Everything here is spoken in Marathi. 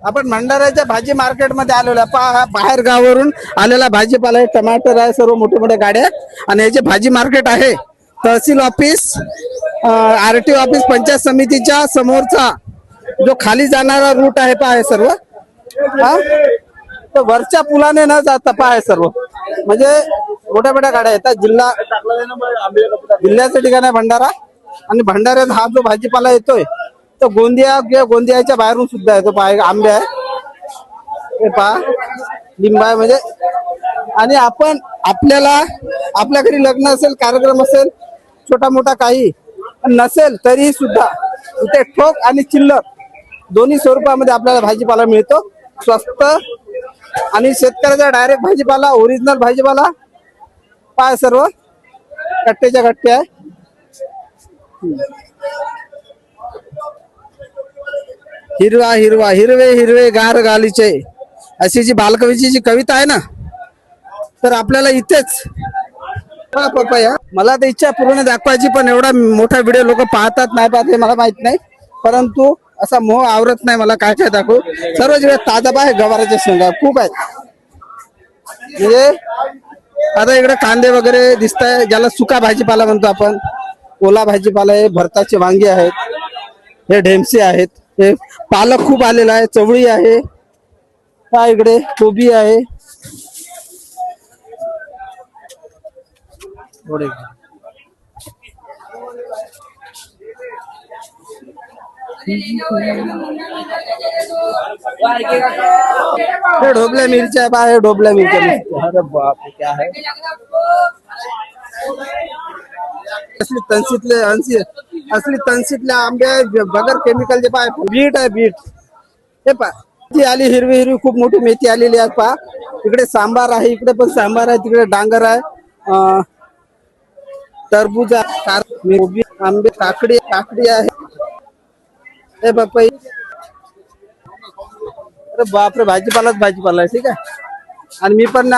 आपण भंडाऱ्याच्या भाजी मार्केटमध्ये आलेलो आहे. पहा बाहेर गावावरून आलेला भाजीपाला आहे. टमाटर आहे, सर्व मोठे मोठे गाड्या. आणि हे जे भाजी मार्केट आहे तहसील ऑफिस, आरटीओ ऑफिस, पंचायत समितीच्या समोरचा जो खाली जाणारा रूट आहे पहा, हे सर्व हा तर वरच्या पुलाने न जाता पहा, हे सर्व म्हणजे मोठ्या मोठ्या गाड्या येतात. जिल्ह्याचं ठिकाण आहे भंडारा. आणि भंडाऱ्यात हा जो भाजीपाला येतोय तो गोंदिया किंवा गोंदियाच्या बाहेरून सुद्धा येतो. पहा आंबे आहे, हे पहा लिंब आहे म्हणजे. आणि आपण आपल्याला आपल्या घरी लग्न असेल, कार्यक्रम असेल, छोटा मोठा काही नसेल तरी सुद्धा इथे ठोक आणि चिल्लर दोन्ही स्वरूपामध्ये आपल्याला भाजीपाला मिळतो. स्वस्त आणि शेतकऱ्याचा डायरेक्ट भाजीपाला, ओरिजिनल भाजीपाला पहा, सर्व कट्ट्याच्या कट्टे आहे. हिरवा हिरवा हिरवे हिरवे गार गालीचे, अशी जी बालकवीची जी कविता आहे ना, तर आपल्याला इथेच पपया. मला तर इच्छा पूर्ण दाखवायची, पण एवढा मोठा व्हिडिओ लोक पाहतात नाही पाहत हे मला माहित नाही. परंतु असा मोह आवरत नाही मला, काय काय दाखवू. सर्व जे ताजा आहे, गवाराच्या शेंगा खूप आहेत. म्हणजे आता इकडे कांदे वगैरे दिसत आहे, ज्याला सुका भाजीपाला म्हणतो आपण. ओला भाजीपाला आहे, भरताचे वांगे आहेत, हे ढेमसे आहेत, हे पालक खूप आलेला आहे, चवळी आहे, हा इकडे कोबी आहे. हे ढोबल्या मिरच्या पहा, हे ढोबल्या मिरच्या. अरे बाप, क्या है असली तनसीतले असली तनसीतले आंबे आहे, बगर केमिकलचे. पाय बीट आहे, बीट हे पहा. ती आली हिरवी हिरवी, खूप मोठी मेथी आलेली आहे पहा. इकडे सांबार आहे, इकडे पण सांबार आहे, तिकडे डांगर आहे, टरबूज आहे, आंबे, काकडी काकडी आहे, हे पपई. अरे बापरे, भाजीपालाच भाजीपाला आहे. ठीक आहे. आणि मी पण